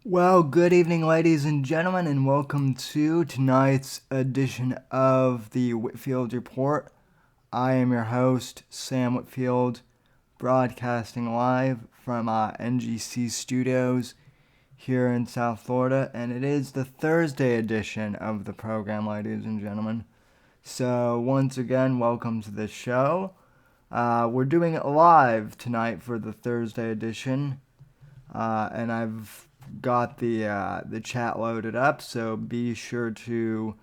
Well, good evening, ladies and gentlemen, and welcome to tonight's edition of the Whitfield Report. I am your host, Sam Whitfield, broadcasting live from NGC Studios here in South Florida, and it is the Thursday edition of the program, ladies and gentlemen. So, once again, welcome to the show. We're doing it live tonight for the Thursday edition, and I've got the chat loaded up, so be sure to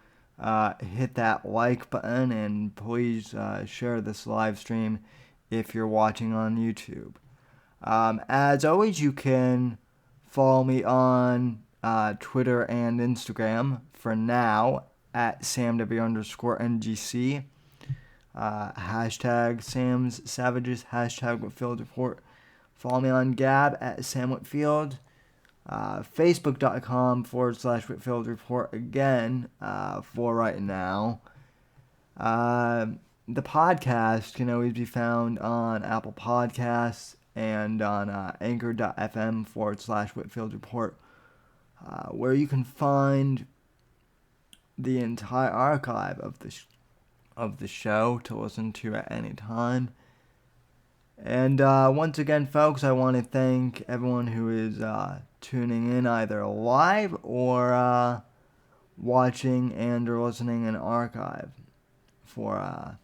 hit that like button and please share this live stream if you're watching on YouTube. As always, you can follow me on Twitter and Instagram for now at SamW_NGC. Hashtag Sam's Savages, hashtag Whitfield Report. Follow me on Gab at Sam Whitfield. Facebook.com/Whitfield Report again for right now. The podcast can always be found on Apple Podcasts and on Anchor.fm/Whitfield Report, where you can find the entire archive of the show to listen to at any time. And once again, folks, I want to thank everyone who is tuning in either live or watching and or listening in archive for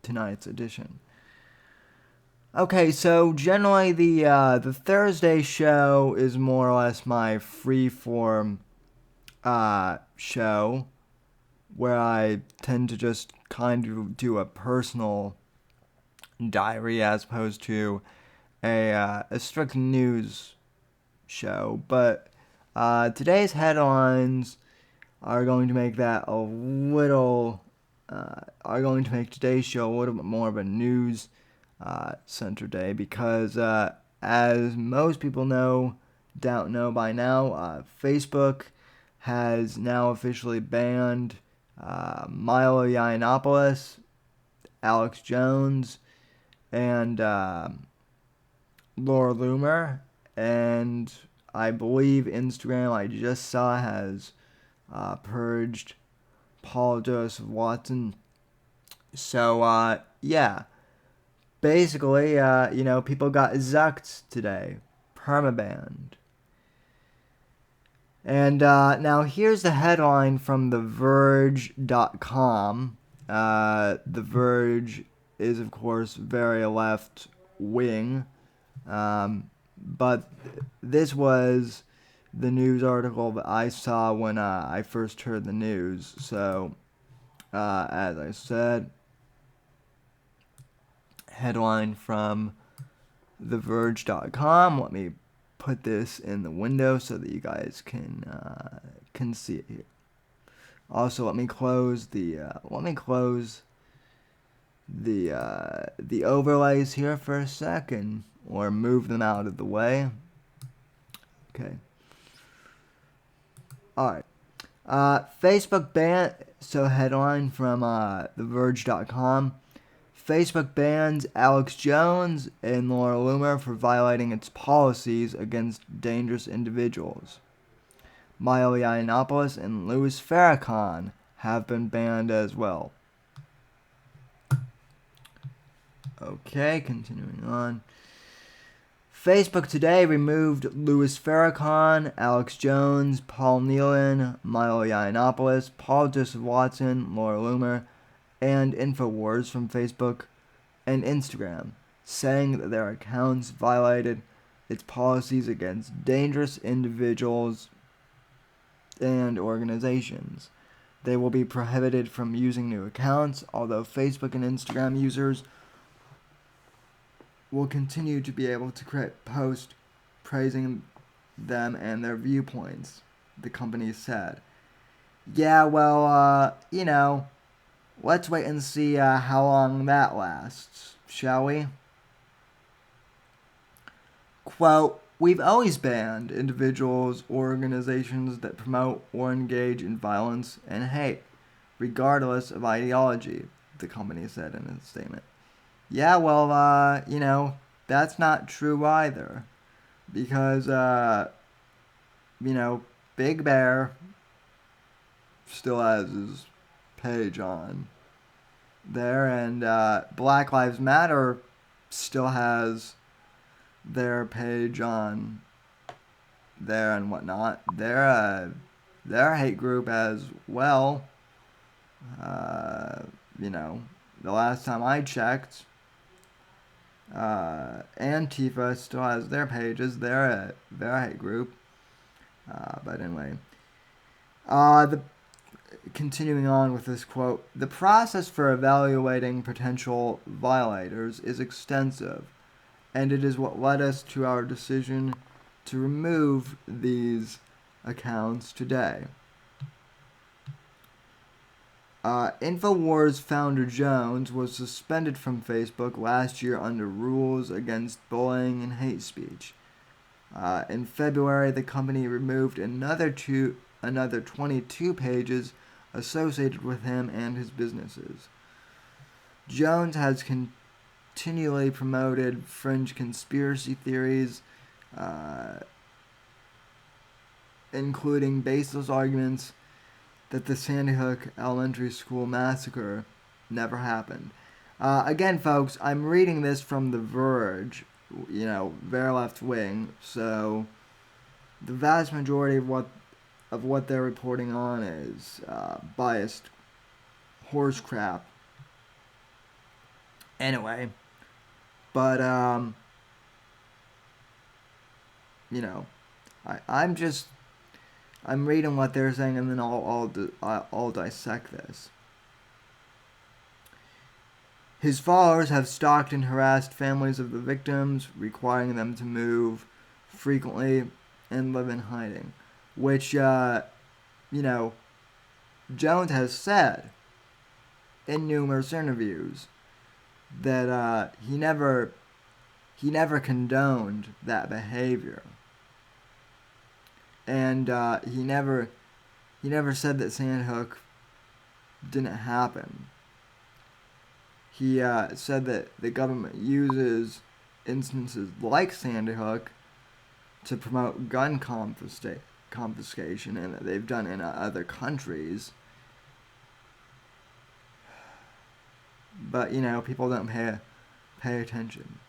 tonight's edition. Okay, so generally the Thursday show is more or less my freeform show, where I tend to just kind of do a personal diary as opposed to a strict news show. But today's headlines are going to make that a little are going to make today's show a little bit more of a news center day, because as most people don't know by now, Facebook has now officially banned Milo Yiannopoulos, Alex Jones, and Laura Loomer, and I believe Instagram, I just saw, has purged Paul Joseph Watson. So yeah, basically, people got Zucced today, permabanned. And now here's the headline from TheVerge.com. The Verge is, of course, very left wing. But this was the news article that I saw when I first heard the news. So, as I said, headline from TheVerge.com. Let me put this in the window so that you guys can see it here. Also, let me close the overlays here for a second, or move them out of the way. Okay. All right. Facebook ban. So headline from TheVerge.com. Facebook bans Alex Jones and Laura Loomer for violating its policies against dangerous individuals. Milo Yiannopoulos and Louis Farrakhan have been banned as well. Okay, continuing on. Facebook today removed Louis Farrakhan, Alex Jones, Paul Nealon, Milo Yiannopoulos, Paul Joseph Watson, Laura Loomer, and InfoWars from Facebook and Instagram, saying that their accounts violated its policies against dangerous individuals and organizations. They will be prohibited from using new accounts, although Facebook and Instagram users will continue to be able to create posts praising them and their viewpoints, the company said. Yeah, well, let's wait and see how long that lasts, shall we? Quote, "We've always banned individuals or organizations that promote or engage in violence and hate, regardless of ideology," the company said in a statement. Yeah, well, that's not true either. Because Big Bear still has his page on there, and Black Lives Matter still has their page on there and whatnot. Their hate group as well. Uh, the last time I checked, Antifa still has their pages. They're a hate group. But anyway, the continuing on with this quote, the process for evaluating potential violators is extensive, and it is what led us to our decision to remove these accounts today. InfoWars founder Jones was suspended from Facebook last year under rules against bullying and hate speech. In February, the company removed another 22 pages associated with him and his businesses. Jones has continually promoted fringe conspiracy theories, including baseless arguments that the Sandy Hook Elementary School massacre never happened. Again, folks, I'm reading this from The Verge, very left wing, so the vast majority of what they're reporting on is biased horse crap. Anyway, but I'm reading what they're saying, and then I'll dissect this. His followers have stalked and harassed families of the victims, requiring them to move frequently and live in hiding, which Jones has said in numerous interviews that he never condoned that behavior. And he never said that Sandy Hook didn't happen. He said that the government uses instances like Sandy Hook to promote gun confiscation, and that they've done in other countries. But people don't pay attention.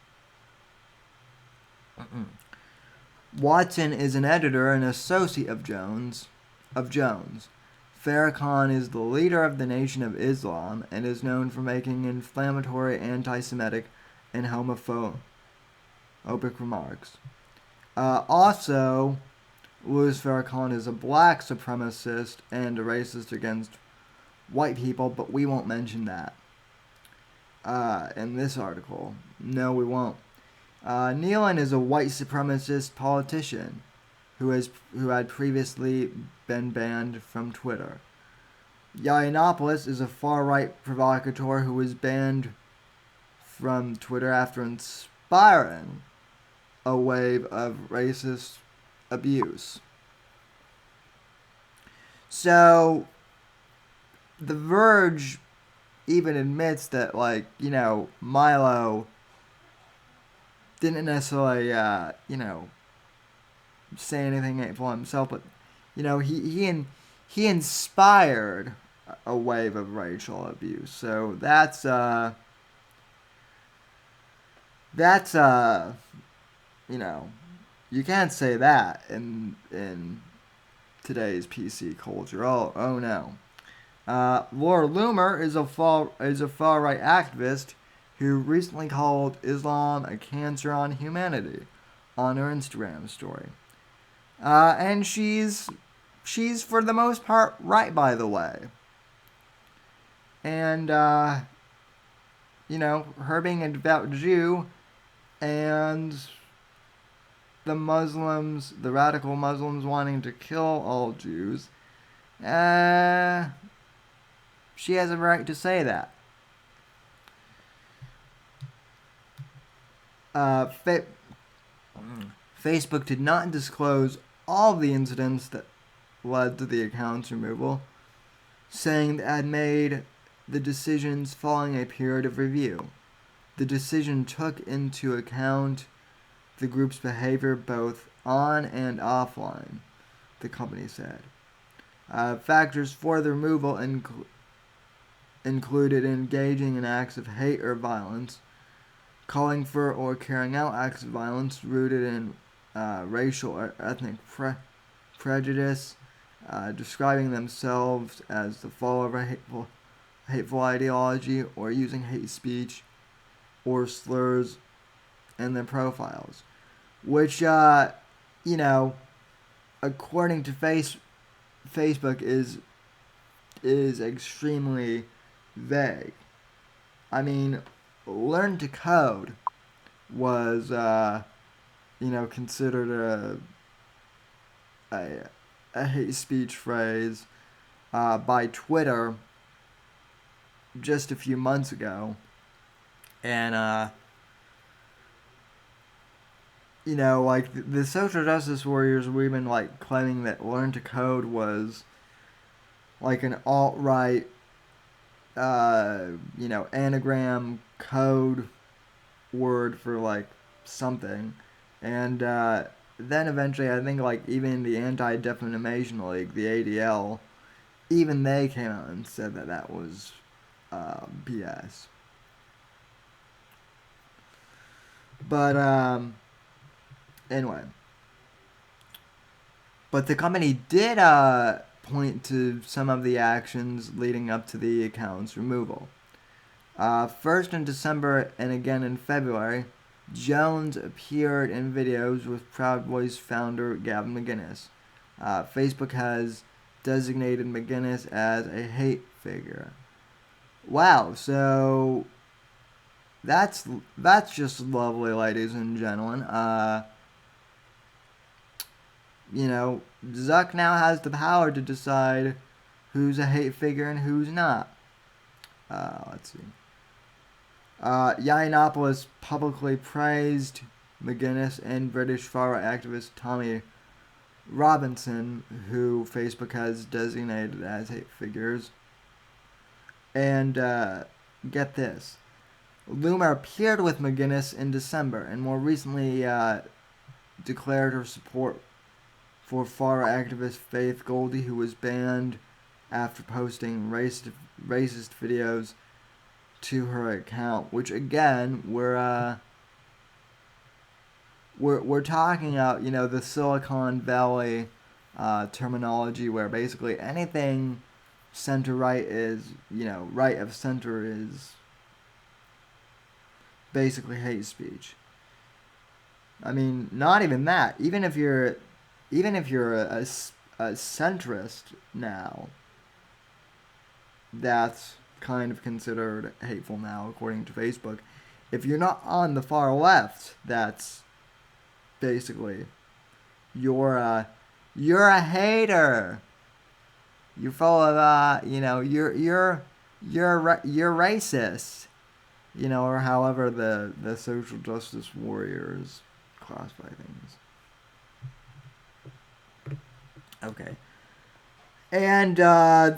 Watson is an editor and associate of Jones. Farrakhan is the leader of the Nation of Islam and is known for making inflammatory, anti-Semitic, and homophobic remarks. Also, Louis Farrakhan is a black supremacist and a racist against white people, but we won't mention that in this article. No, we won't. Nealon is a white supremacist politician who had previously been banned from Twitter. Yiannopoulos is a far-right provocateur who was banned from Twitter after inspiring a wave of racist abuse. So, The Verge even admits that, Milo didn't necessarily, say anything hateful himself, but, he inspired a wave of racial abuse. So that's you can't say that in today's PC culture. Oh no. Laura Loomer is a far-right activist who recently called Islam a cancer on humanity on her Instagram story. And she's for the most part right, by the way. And, her being a devout Jew and the radical Muslims wanting to kill all Jews, she has a right to say that. Facebook did not disclose all the incidents that led to the account's removal, saying that it had made the decisions following a period of review. The decision took into account the group's behavior both on and offline. the company said. Factors for the removal included engaging in acts of hate or violence, calling for or carrying out acts of violence rooted in racial or ethnic prejudice, describing themselves as the follower of a hateful ideology, or using hate speech or slurs in their profiles, which, according to Facebook, is extremely vague. I mean, learn to code was, considered a hate speech phrase by Twitter just a few months ago. And, the social justice warriors were even, claiming that learn to code was, an alt-right, anagram code word for, something. And, then eventually, I think, even the Anti-Defamation League, the ADL, even they came out and said that was BS. But, anyway. But the company did point to some of the actions leading up to the account's removal. First in December and again in February, Jones appeared in videos with Proud Boys founder Gavin McInnes. Facebook has designated McInnes as a hate figure. Wow, so that's just lovely, ladies and gentlemen. Zuck now has the power to decide who's a hate figure and who's not. Let's see. Yiannopoulos publicly praised McInnes and British far-right activist Tommy Robinson, who Facebook has designated as hate figures. And get this. Loomer appeared with McInnes in December and more recently declared her support for far-right activist Faith Goldy, who was banned after posting racist videos to her account, which again we're talking about the Silicon Valley terminology, where basically anything center right is right of center is basically hate speech. I mean, not even that. Even if you're a centrist now, that's kind of considered hateful now, according to Facebook. If you're not on the far left, that's basically you're a hater. You're full of you're racist. Or however the social justice warriors classify things. Okay. And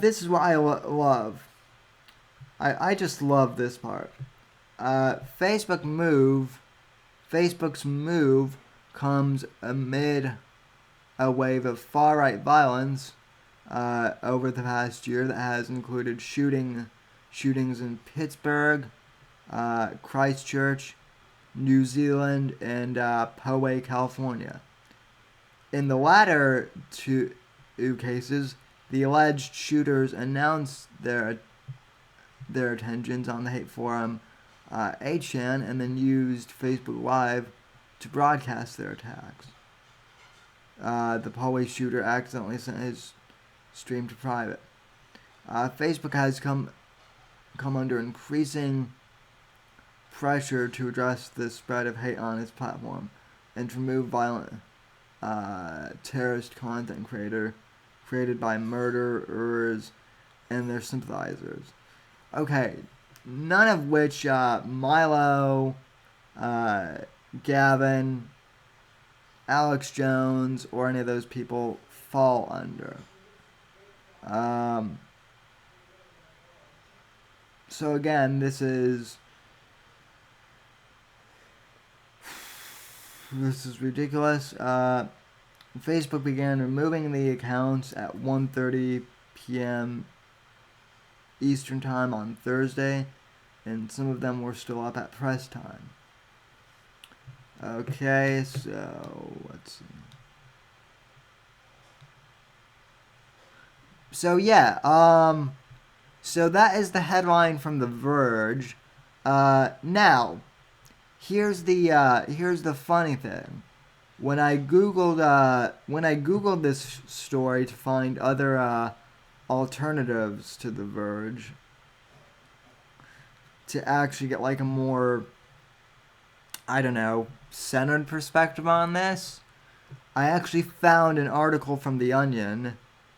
this is what I love. I just love this part. Facebook's move comes amid a wave of far-right violence over the past year that has included shootings in Pittsburgh, Christchurch, New Zealand, and Poway, California. In the latter two cases, the alleged shooters announced their intentions on the hate forum 8chan and then used Facebook Live to broadcast their attacks. The Poway shooter accidentally sent his stream to private. Facebook has come under increasing pressure to address the spread of hate on its platform and to remove violent terrorist content created by murderers and their sympathizers. Okay, none of which Milo, Gavin, Alex Jones, or any of those people fall under. So again, this is ridiculous. Facebook began removing the accounts at 1:30 p.m. Eastern Time on Thursday, and some of them were still up at press time. Okay, so let's see. So yeah, so that is the headline from The Verge. Now, here's the funny thing. When I googled this story to find other alternatives to The Verge, to actually get like a more, I don't know, centered perspective on this, I actually found an article from The Onion,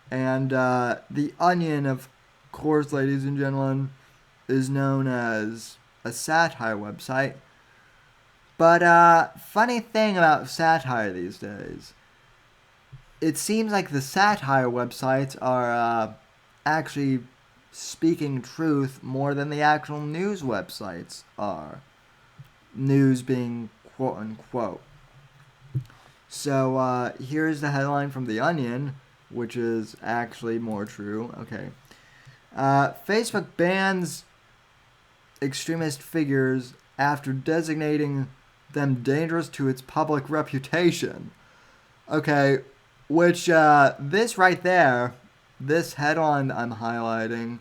and The Onion, of course, ladies and gentlemen, is known as a satire website. But funny thing about satire these days, it seems like the satire websites are actually speaking truth more than the actual news websites are. News being quote unquote. So here's the headline from The Onion, which is actually more true. Okay. Facebook bans extremist figures after designating them dangerous to its public reputation. Okay, which this right there, this headline I'm highlighting,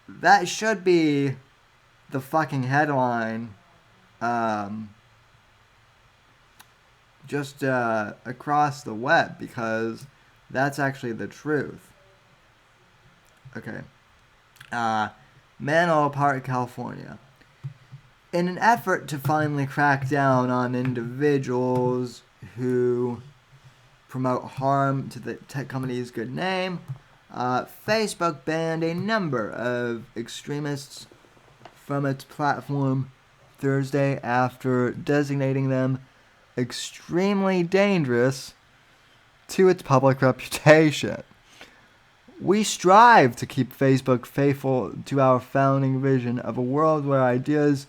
that should be the fucking headline just across the web, because that's actually the truth. Okay. Menlo Park, California. In an effort to finally crack down on individuals who promote harm to the tech company's good name, Facebook banned a number of extremists from its platform Thursday after designating them extremely dangerous to its public reputation. We strive to keep Facebook faithful to our founding vision of a world where ideas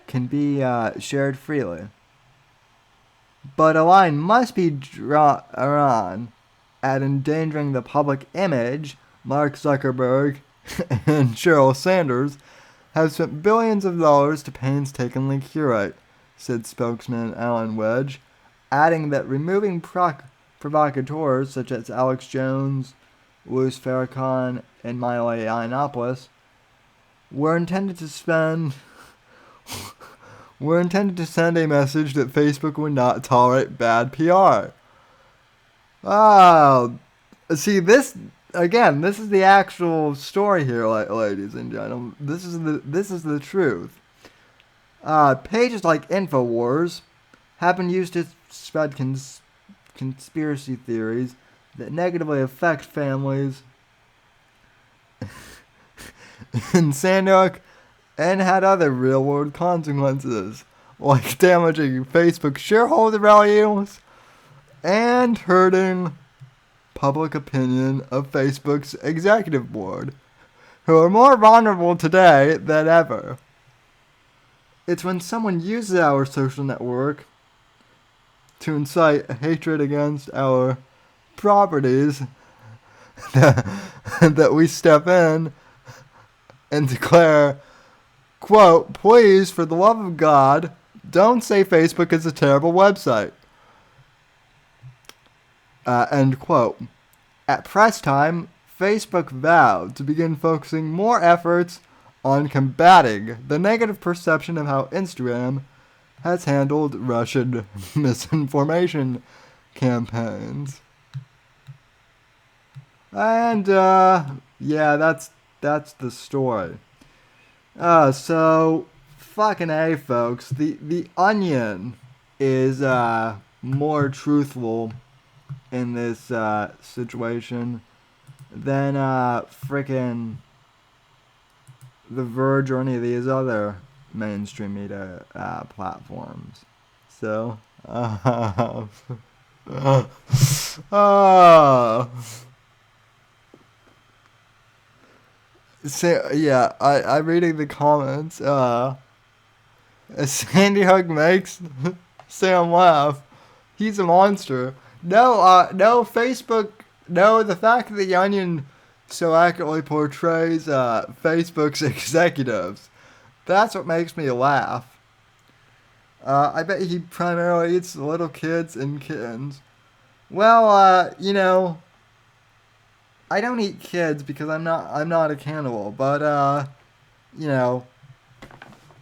can be shared freely. But a line must be drawn at endangering the public image. Mark Zuckerberg and Sheryl Sanders have spent billions of dollars to painstakingly curate, said spokesman Alan Wedge, adding that removing provocateurs such as Alex Jones, Louis Farrakhan, and Milo Yiannopoulos were intended to send a message that Facebook would not tolerate bad PR. Oh, see, this is the actual story here, ladies and gentlemen. This is the truth. Pages like InfoWars have been used to spread conspiracy theories that negatively affect families in Sandock, and had other real-world consequences, like damaging Facebook shareholder values and hurting public opinion of Facebook's executive board, who are more vulnerable today than ever. It's when someone uses our social network to incite hatred against our properties that we step in and declare, quote, please, for the love of God, don't say Facebook is a terrible website. End quote. At press time, Facebook vowed to begin focusing more efforts on combating the negative perception of how Instagram has handled Russian misinformation campaigns. And, yeah, that's the story. So, fucking A, folks. The Onion is, more truthful in this, situation than, frickin' The Verge or any of these other mainstream media, platforms. So, so, yeah, I'm reading the comments. Sandy Hook makes Sam laugh. He's a monster. no, Facebook, no, the fact that the Onion so accurately portrays Facebook's executives, that's what makes me laugh. I bet he primarily eats little kids and kittens. Well, I don't eat kids because I'm not a cannibal, but you know,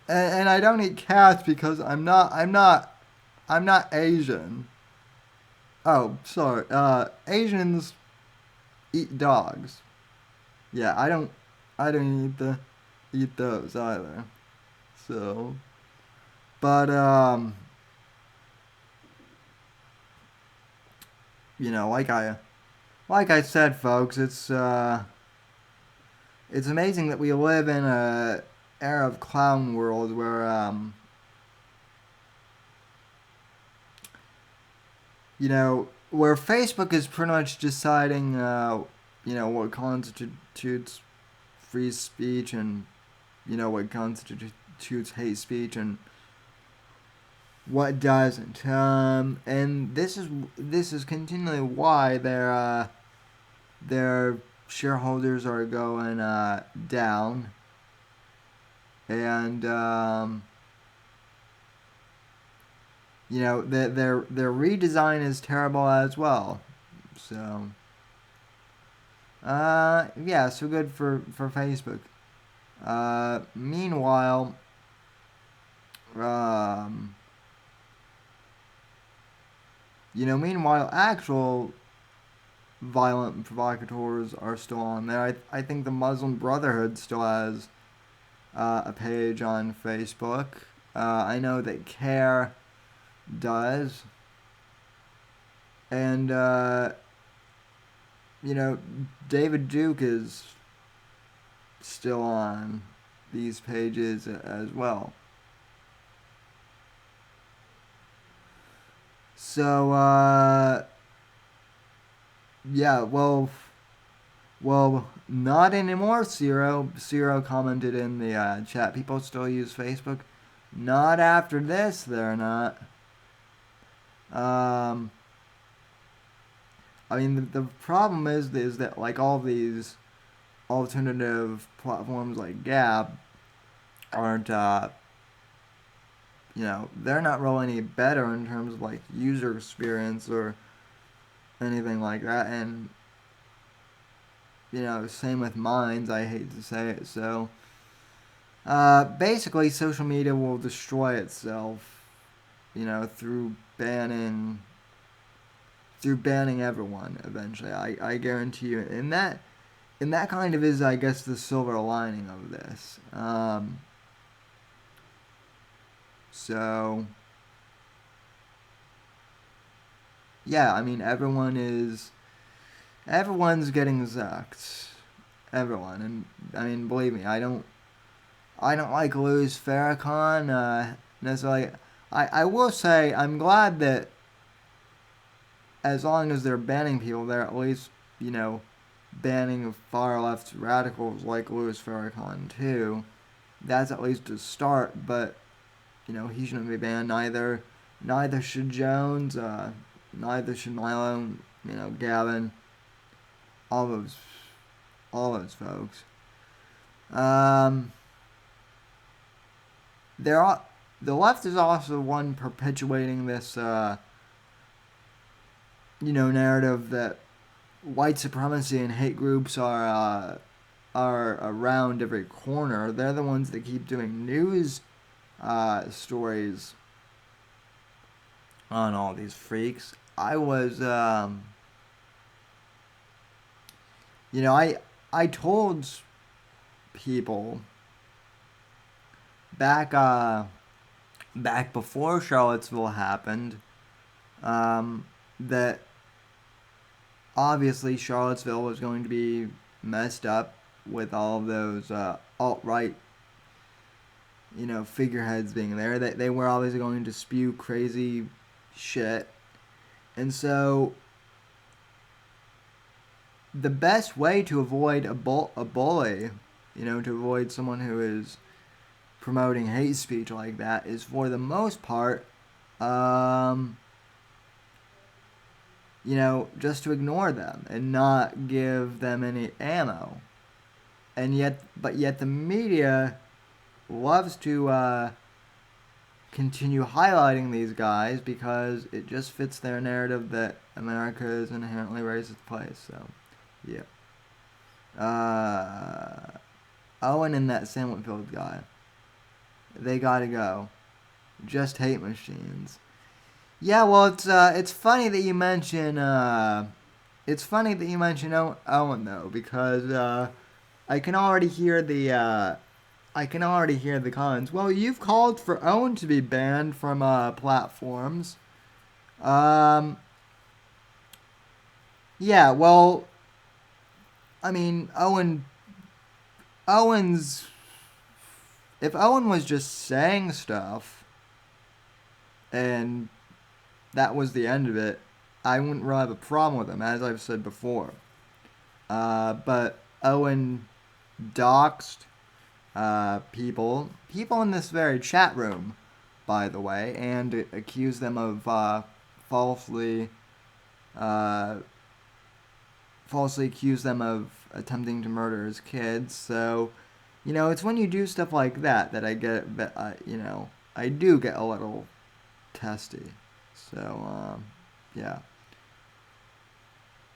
and I don't eat cats because I'm not Asian. Oh, sorry. Asians eat dogs. Yeah, I don't eat those either. So, but like I said, folks, it's amazing that we live in a era of clown world where where Facebook is pretty much deciding what constitutes free speech and what constitutes hate speech and what doesn't. And this is continually why their shareholders are going down, and their redesign is terrible as well. So yeah, so good for Facebook. Meanwhile, um, actual violent provocateurs are still on there. I think the Muslim Brotherhood still has a page on Facebook. I know that CARE does. And, David Duke is still on these pages as well. So, yeah, well, not anymore, Ciro. Ciro commented in the chat. People still use Facebook. Not after this, they're not. I mean, the problem is that like all these alternative platforms like Gab aren't, they're not really any better in terms of like user experience or anything like that. And same with Minds. I hate to say it. So basically, social media will destroy itself, through banning everyone eventually. I guarantee you. And that kind of is, I guess, the silver lining of this. So yeah, I mean everyone's getting zucked. Everyone. And I mean, believe me, I don't like Louis Farrakhan necessarily. I will say I'm glad that as long as they're banning people, they're at least, banning far left radicals like Louis Farrakhan too. That's at least a start, but he shouldn't be banned. Neither should Jones. Neither should Milo. Gavin. All those folks. Um, there are the left is also one perpetuating this narrative that white supremacy and hate groups are around every corner. They're the ones that keep doing news stories on all these freaks. I was I told people back before Charlottesville happened that obviously Charlottesville was going to be messed up with all of those alt-right figureheads being there. They were obviously going to spew crazy shit. And so the best way to avoid a bully, to avoid someone who is promoting hate speech like that, is for the most part just to ignore them and not give them any ammo. But yet the media loves to continue highlighting these guys because it just fits their narrative that America is an inherently racist place. So, yeah. Owen and that Sam Whitfield guy, they gotta go. Just hate machines. Yeah, well, it's funny that you mention Owen though, because I can already hear the comments. Well, you've called for Owen to be banned from platforms. Um, yeah, well, I mean, Owen's if Owen was just saying stuff and that was the end of it, I wouldn't really have a problem with him, as I've said before. But Owen doxed people in this very chat room, by the way, and accused them of falsely uh, falsely accused them of attempting to murder his kids. So, it's when you do stuff like that I get that I do get a little testy. So, yeah.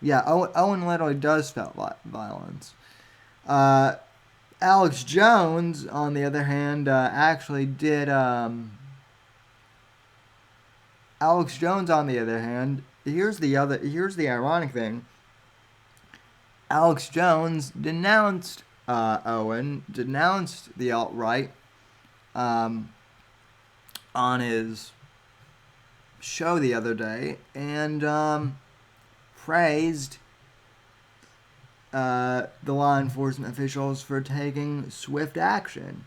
Yeah, Owen literally does felt violence. Uh, Alex Jones, on the other hand, actually did. Alex Jones, on the other hand, here's the ironic thing. Alex Jones denounced Owen, denounced the alt right um, on his show the other day, and praised the law enforcement officials for taking swift action.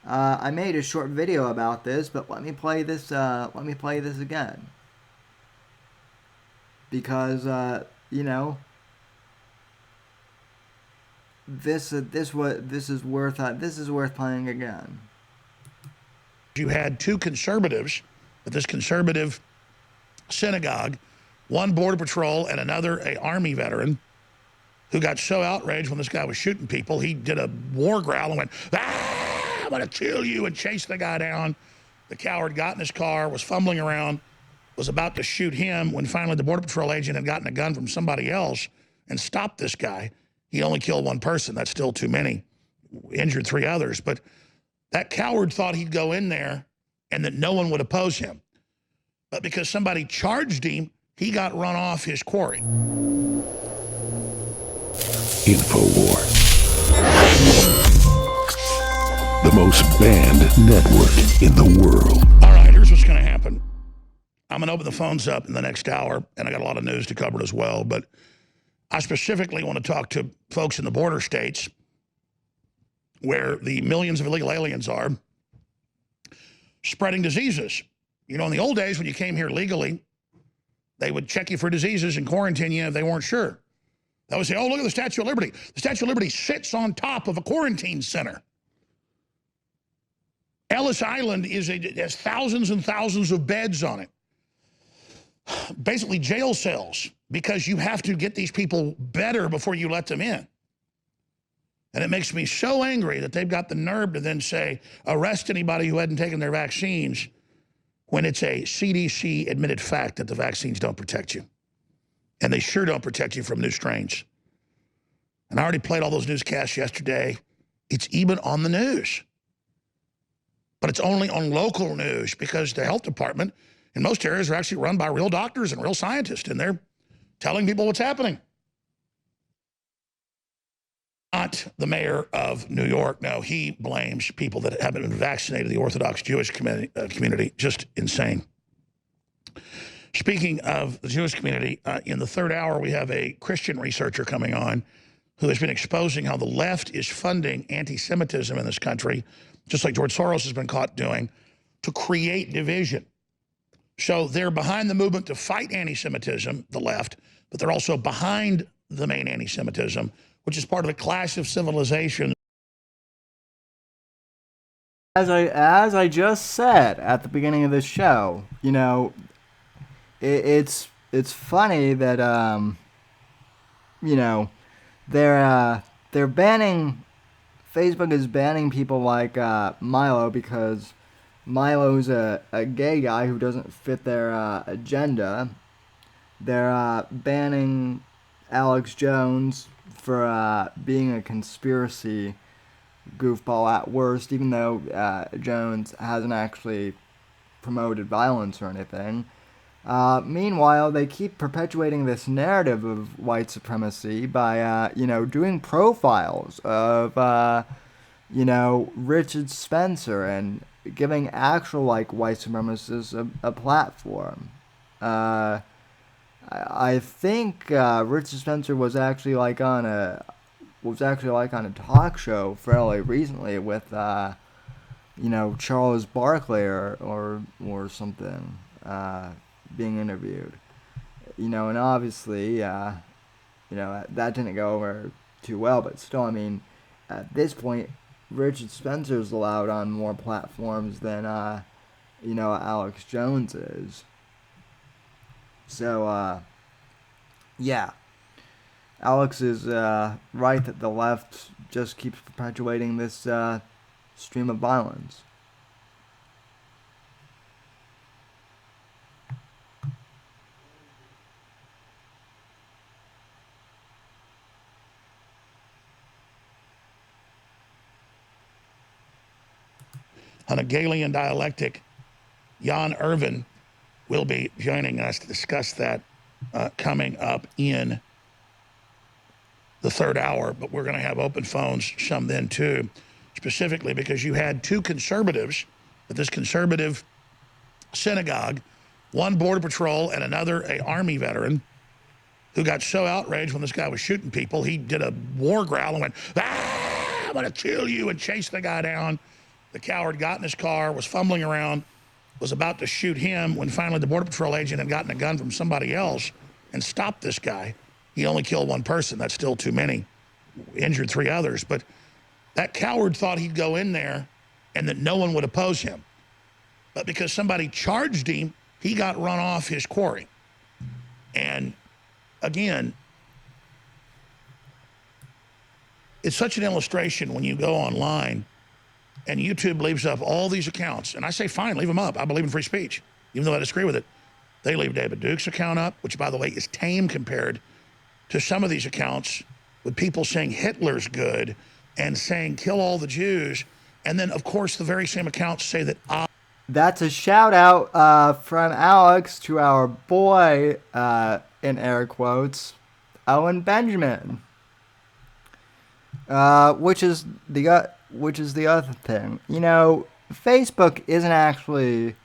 I made a short video about this, but let me play this. Let me play this again, because this is worth playing again. You had two conservatives at this conservative synagogue, one border patrol and another a army veteran, who got so outraged when this guy was shooting people, he did a war growl and went, "Ah, I'm gonna kill you," and chased the guy down. The coward got in his car, was fumbling around, was about to shoot him when finally the border patrol agent had gotten a gun from somebody else and stopped this guy. He only killed one person. That's still too many. Injured 3 others. But that coward thought he'd go in there and that no one would oppose him. But because somebody charged him, he got run off his quarry. InfoWars. The most banned network in the world. All right, here's what's going to happen. I'm going to open the phones up in the next hour, and I got a lot of news to cover as well. But I specifically want to talk to folks in the border states where the millions of illegal aliens are spreading diseases. In the old days when you came here legally, they would check you for diseases and quarantine you if they weren't sure. They would say, oh, look at the Statue of Liberty. The Statue of Liberty sits on top of a quarantine center. Ellis Island has thousands and thousands of beds on it. Basically jail cells, because you have to get these people better before you let them in. And it makes me so angry that they've got the nerve to then say, arrest anybody who hadn't taken their vaccines, when it's a CDC admitted fact that the vaccines don't protect you. And they sure don't protect you from new strains. And I already played all those newscasts yesterday. It's even on the news. But it's only on local news because the health department in most areas are actually run by real doctors and real scientists, and they're telling people what's happening. Not the mayor of New York. No, he blames people that haven't been vaccinated, the Orthodox Jewish community. Just insane. Speaking of the Jewish community, in the third hour, we have a Christian researcher coming on who has been exposing how the left is funding anti-Semitism in this country, just like George Soros has been caught doing, to create division. So they're behind the movement to fight anti-Semitism, the left, but they're also behind the main anti-Semitism, which is part of the clash of civilization. As I just said at the beginning of this show, it's it's funny that you know, they're banning Facebook is banning people like Milo because Milo's a gay guy who doesn't fit their agenda. They're banning Alex Jones for being a conspiracy goofball at worst, even though Jones hasn't actually promoted violence or anything. Meanwhile, they keep perpetuating this narrative of white supremacy by, doing profiles of, Richard Spencer and giving actual, like, white supremacists a platform. I think Richard Spencer was actually like on a talk show fairly recently with Charles Barkley or something being interviewed. And obviously that didn't go over too well, but still, I mean, at this point, Richard Spencer's allowed on more platforms than Alex Jones is. So yeah, Alex is right that the left just keeps perpetuating this stream of violence. On a Galilean dialectic, Jan Irvin will be joining us to discuss that coming up in the third hour. But we're going to have open phones some then too, specifically because you had two conservatives at this conservative synagogue, one border patrol and another a army veteran, who got so outraged when this guy was shooting people, he did a war growl and went, "Ah, I'm going to kill you," and chased the guy down. The coward got in his car, was fumbling around, was about to shoot him when finally the Border Patrol agent had gotten a gun from somebody else and stopped this guy. He only killed one person. That's still too many. Injured 3 others. But that coward thought he'd go in there and that no one would oppose him. But because somebody charged him, he got run off his quarry. And again, it's such an illustration when you go online and YouTube leaves up all these accounts. And I say, fine, leave them up. I believe in free speech, even though I disagree with it. They leave David Duke's account up, which, by the way, is tame compared to some of these accounts with people saying Hitler's good and saying kill all the Jews. And then, of course, the very same accounts say that That's a shout out from Alex to our boy, in air quotes, Owen Benjamin. Which is the other thing. Facebook isn't actually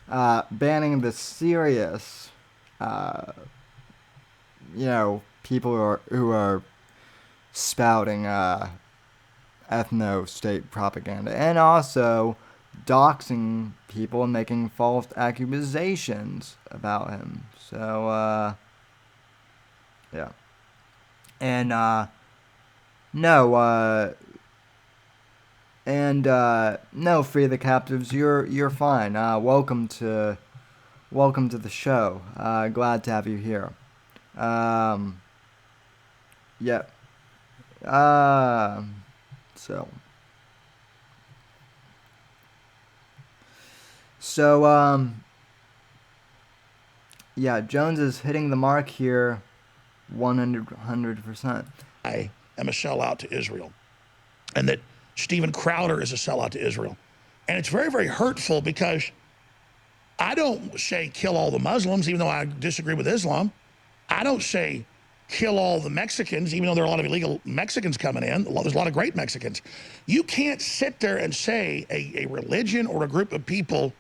banning the serious, people who are spouting ethno-state propaganda, and also doxing people and making false accusations about him. So, yeah. And, no, no, Free the Captives, you're fine. Welcome to the show. Glad to have you here. Yeah. Yeah, Jones is hitting the mark here 100%. I am a sellout to Israel, and that Steven Crowder is a sellout to Israel. And it's very, very hurtful because I don't say kill all the Muslims, even though I disagree with Islam. I don't say kill all the Mexicans, even though there are a lot of illegal Mexicans coming in. There's a lot of great Mexicans. You can't sit there and say a religion or a group of people,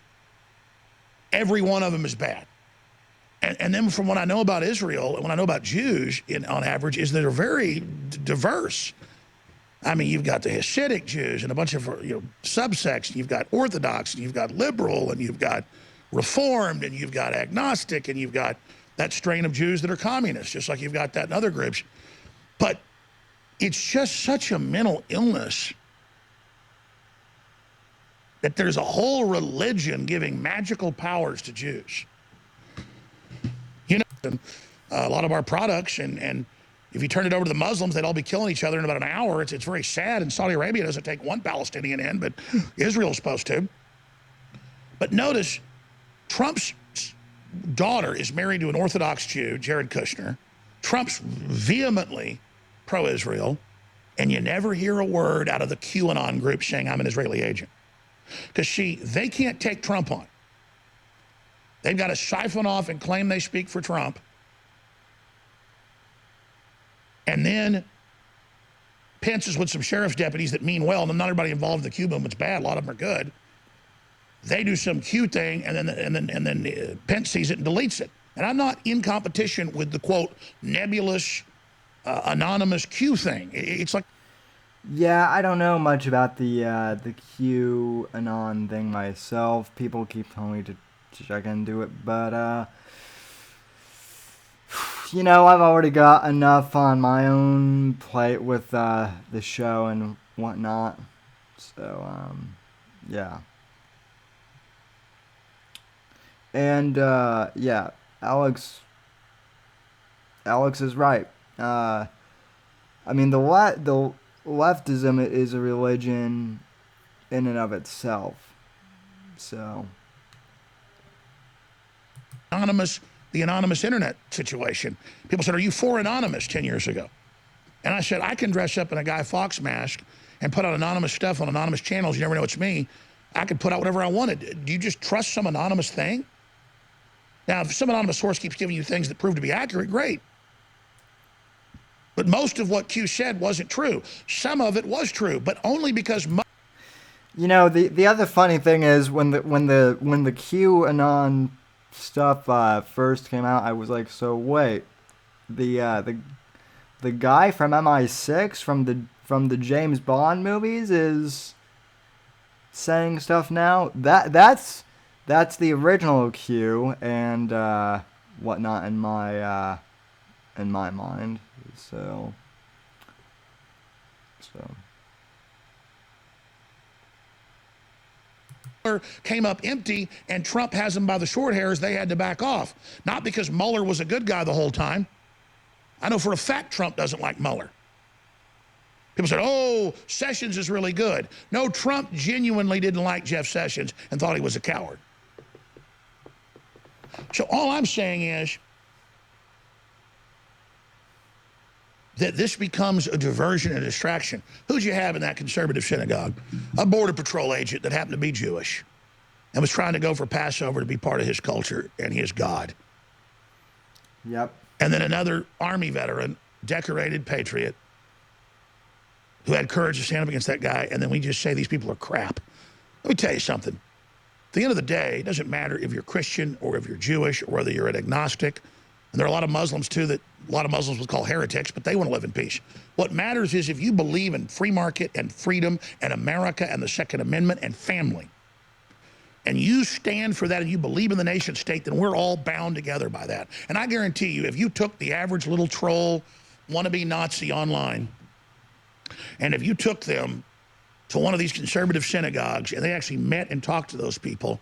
every one of them is bad. And then from what I know about Israel and what I know about Jews on average is that they're very diverse. I mean, you've got the Hasidic Jews and a bunch of subsects. You've got Orthodox, and you've got liberal, and you've got Reformed, and you've got agnostic, and you've got that strain of Jews that are communists, just like you've got that in other groups. But it's just such a mental illness that there's a whole religion giving magical powers to Jews. You know, a lot of our products, and if you turn it over to the Muslims, they'd all be killing each other in about an hour. It's very sad, and Saudi Arabia doesn't take one Palestinian in, but Israel's supposed to. But notice, Trump's daughter is married to an Orthodox Jew, Jared Kushner. Trump's vehemently pro-Israel, and you never hear a word out of the QAnon group saying I'm an Israeli agent. Because they can't take Trump on. They've got to siphon off and claim they speak for Trump. And then Pence is with some sheriff's deputies that mean well, and not everybody involved in the Q movement's bad. A lot of them are good. They do some Q thing, and then Pence sees it and deletes it. And I'm not in competition with the, quote, nebulous, anonymous Q thing. It's like... Yeah, I don't know much about the QAnon thing myself. People keep telling me to check into it, but, you know, I've already got enough on my own plate with the show and whatnot. So, yeah. And, yeah, Alex is right. I mean, the leftism is a religion in and of itself. So... the anonymous internet situation. People said, are you for anonymous 10 years ago? And I said, I can dress up in a Guy Fawkes mask and put out anonymous stuff on anonymous channels. You never know it's me. I could put out whatever I wanted. Do you just trust some anonymous thing? Now, if some anonymous source keeps giving you things that prove to be accurate, great. But most of what Q said wasn't true. Some of it was true, but only because... You know, the other funny thing is when the QAnon stuff first came out, I was like, so wait, the guy from MI6 from the James Bond movies is saying stuff now. That's the original Q and whatnot in my mind. So. Came up empty, and Trump has them by the short hairs. They had to back off. Not because Mueller was a good guy the whole time. I know for a fact Trump doesn't like Mueller. People said, oh, Sessions is really good. No, Trump genuinely didn't like Jeff Sessions and thought he was a coward. So all I'm saying is that this becomes a diversion and a distraction. Who'd you have in that conservative synagogue? A Border Patrol agent that happened to be Jewish and was trying to go for Passover to be part of his culture and his God. Yep. And then another Army veteran, decorated patriot, who had courage to stand up against that guy, and then we just say these people are crap. Let me tell you something. At the end of the day, it doesn't matter if you're Christian or if you're Jewish or whether you're an agnostic. And there are a lot of Muslims, too, that a lot of Muslims would call heretics, but they want to live in peace. What matters is if you believe in free market and freedom and America and the Second Amendment and family, and you stand for that and you believe in the nation state, then we're all bound together by that. And I guarantee you, if you took the average little troll, wannabe Nazi online, and if you took them to one of these conservative synagogues and they actually met and talked to those people,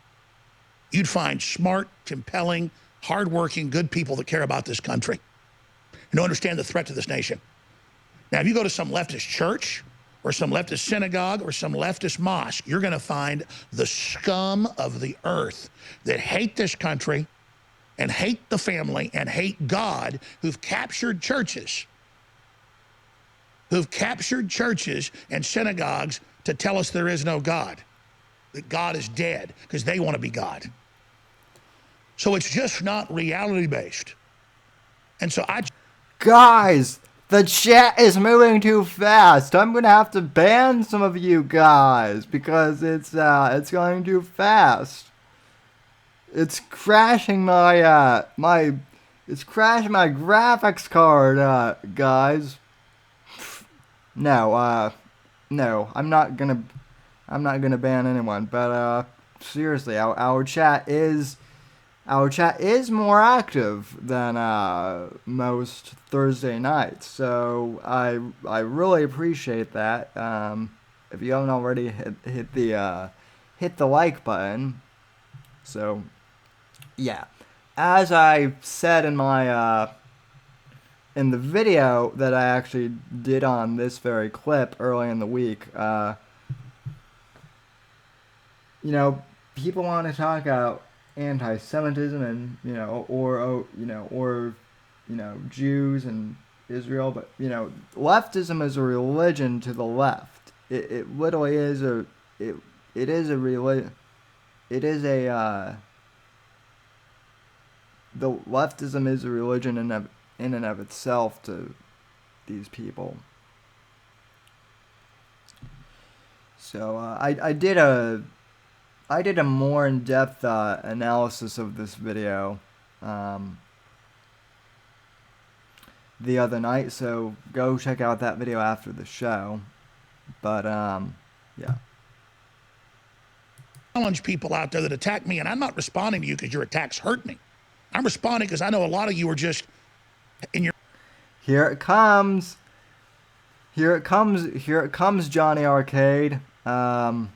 you'd find smart, compelling, hardworking, good people that care about this country and don't understand the threat to this nation. Now, if you go to some leftist church or some leftist synagogue or some leftist mosque, you're going to find the scum of the earth that hate this country and hate the family and hate God, who've captured churches and synagogues to tell us there is no God, that God is dead, because they want to be God. So it's just not reality-based. And so Guys, the chat is moving too fast. I'm going to have to ban some of you guys because it's going too fast. It's crashing my it's crashing my graphics card, guys. No, I'm not gonna ban anyone. But seriously, our chat is more active than most Thursday nights. So I really appreciate that. If you haven't already, hit the like button. So yeah. as I said in my in the video that I actually did on this very clip early in the week, you know, people want to talk about anti-Semitism and Jews and Israel, but leftism is a religion to the left. It literally is it is a religion. It is a the leftism is a religion in and of itself to these people. So I did a more in-depth analysis of this video the other night, so go check out that video after the show. But yeah. Challenge people out there that attack me, and I'm not responding to you because your attacks hurt me. I'm responding because I know a lot of you are just in your... Here it comes. Here it comes, Johnny Arcade. I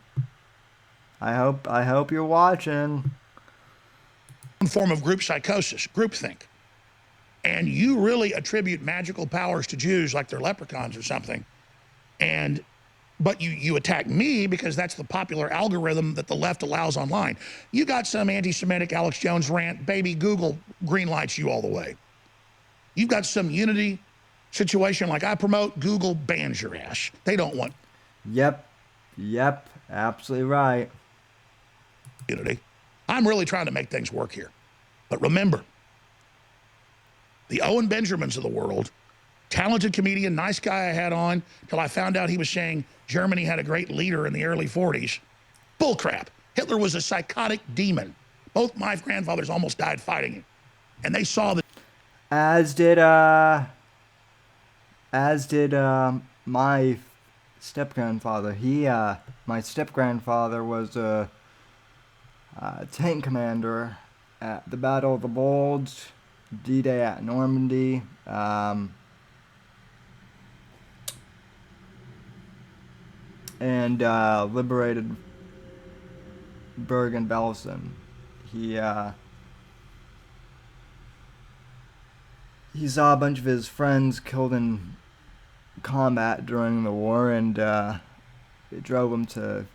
hope you're watching. Some form of group psychosis, groupthink. And you really attribute magical powers to Jews like they're leprechauns or something. But you attack me because that's the popular algorithm that the left allows online. You got some anti-Semitic Alex Jones rant, baby, Google greenlights you all the way. You've got some unity situation like I promote, Google bans your ass. They don't want... Yep, absolutely right. Unity. I'm really trying to make things work here. But remember, the Owen Benjamins of the world, talented comedian, nice guy I had on, till I found out he was saying Germany had a great leader in the early 40s. Bullcrap. Hitler was a psychotic demon. Both my grandfathers almost died fighting him. And they saw that. As did my step-grandfather. My step-grandfather was a tank commander at the Battle of the Bulge, D-Day at Normandy, and liberated Bergen-Belsen. He saw a bunch of his friends killed in combat during the war, and it drove him to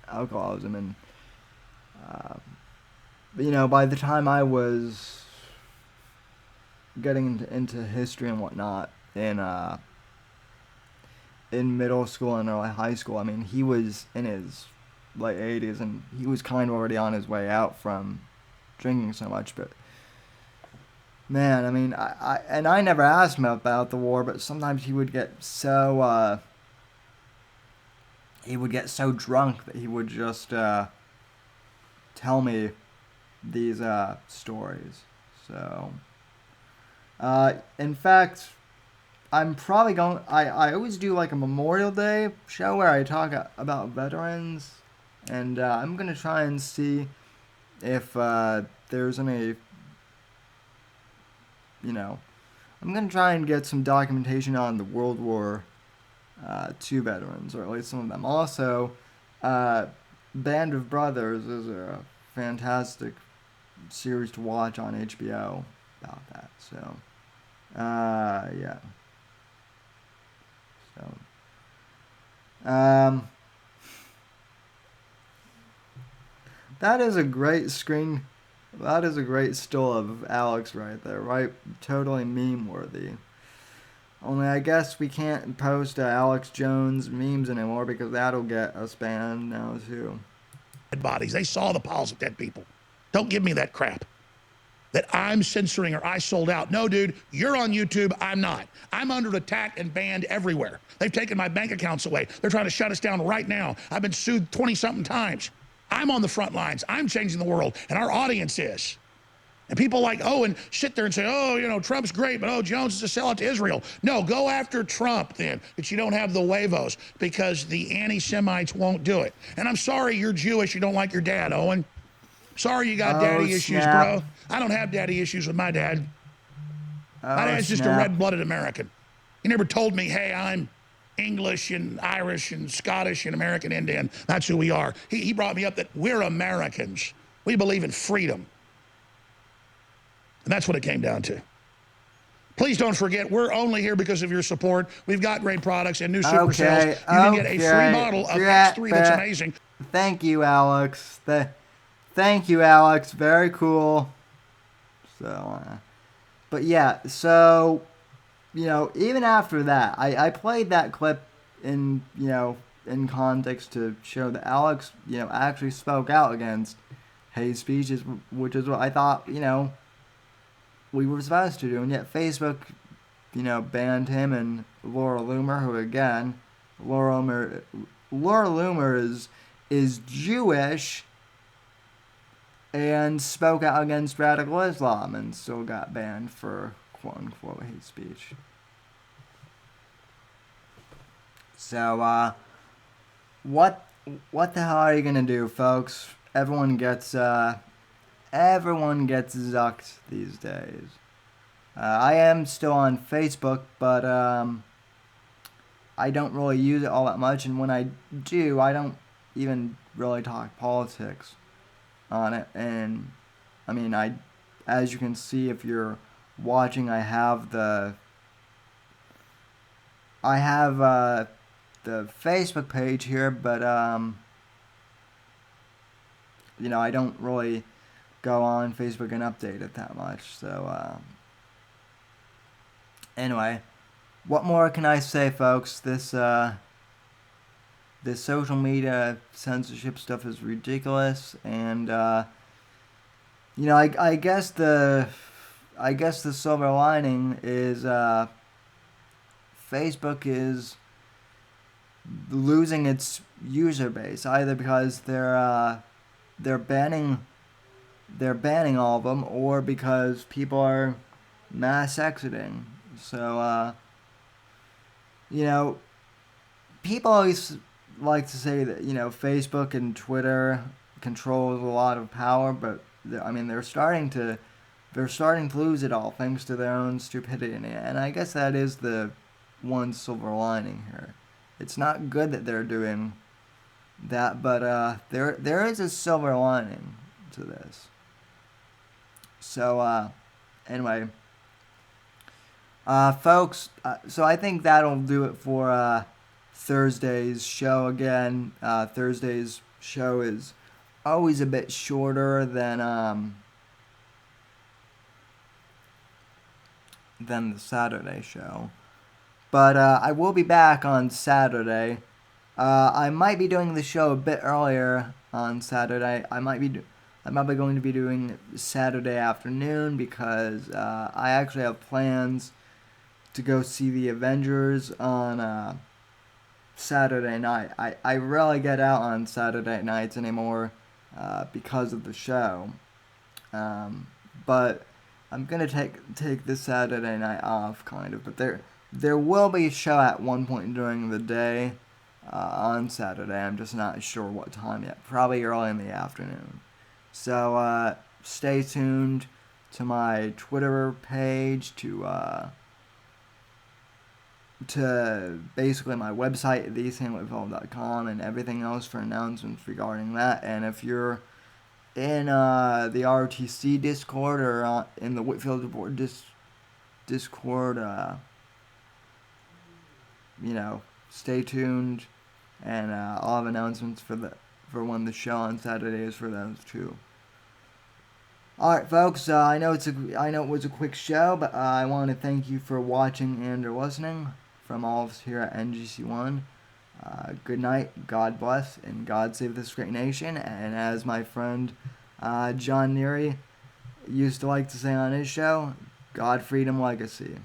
alcoholism. And by the time I was getting into history and whatnot in middle school and early high school, I mean, he was in his late 80s, and he was kind of already on his way out from drinking so much. But man, I mean, I never asked him about the war, but sometimes he would get so drunk that he would just tell me these stories. So in fact, I'm probably going... I always do like a Memorial Day show where I talk about veterans, and I'm going to try and see if there's any... I'm going to try and get some documentation on the World War II veterans, or at least some of them. Also, Band of Brothers is a fantastic series to watch on HBO about that. So, yeah. So, that is a great screen. That is a great still of Alex right there, right? Totally meme-worthy. Only I guess we can't post Alex Jones memes anymore because that'll get us banned now too. Dead bodies. They saw the piles of dead people. Don't give me that crap. That I'm censoring or I sold out. No, dude, you're on YouTube. I'm not. I'm under attack and banned everywhere. They've taken my bank accounts away. They're trying to shut us down right now. I've been sued 20-something times. I'm on the front lines. I'm changing the world, and our audience is. And people like Owen sit there and say, oh, Trump's great, but Jones is a sellout to Israel. No, go after Trump then, but you don't have the huevos because the anti-Semites won't do it. And I'm sorry you're Jewish, you don't like your dad, Owen. Sorry you got daddy issues, bro. I don't have daddy issues with my dad. My dad's just a red-blooded American. He never told me, hey, I'm English and Irish and Scottish and American Indian. That's who we are. He brought me up that we're Americans. We believe in freedom. And that's what it came down to. Please don't forget, we're only here because of your support. We've got great products and new super sales. You can get a free bottle of X3 that's amazing. Thank you, Alex. Thank you, Alex. Very cool. So, but yeah, so, even after that, I played that clip in context to show that Alex, actually spoke out against hate speech, which is what I thought, we were supposed to do. And yet Facebook, banned him and Laura Loomer, who again, Laura Loomer is Jewish and spoke out against radical Islam and still got banned for quote-unquote hate speech. So, what the hell are you gonna do, folks? Everyone gets zucked these days. I am still on Facebook, but I don't really use it all that much, and when I do, I don't even really talk politics on it. And I mean, as you can see if you're watching, I have the Facebook page here, but I don't really go on Facebook and update it that much. So anyway, what more can I say, folks? This social media censorship stuff is ridiculous, and I guess the silver lining is Facebook is losing its user base, either because they're banning all of them, or because people are mass exiting. So people always like to say that Facebook and Twitter controls a lot of power, but they're starting to lose it all thanks to their own stupidity, and I guess that is the one silver lining here. It's not good that they're doing that, but there is a silver lining to this. So anyway, folks, so I think that'll do it for Thursday's show. Again, Thursday's show is always a bit shorter than the Saturday show. But I will be back on Saturday. I might be doing the show a bit earlier on Saturday. I might be going to be doing Saturday afternoon because I actually have plans to go see the Avengers on Saturday night. I rarely get out on Saturday nights anymore because of the show. But I'm gonna take this Saturday night off, kind of. But there will be a show at one point during the day on Saturday. I'm just not sure what time yet. Probably early in the afternoon. So stay tuned to my Twitter page, to basically my website, thesamwhitfield.com, and everything else for announcements regarding that. And if you're in the RTC Discord or in the Whitfield Report Discord, stay tuned, and I'll have announcements for when the show on Saturday is for those too. All right, folks. I know it was a quick show, but I want to thank you for watching and or listening from all of us here at NGC1. Good night, God bless, and God save this great nation. And as my friend John Neary used to like to say on his show, God, freedom, legacy.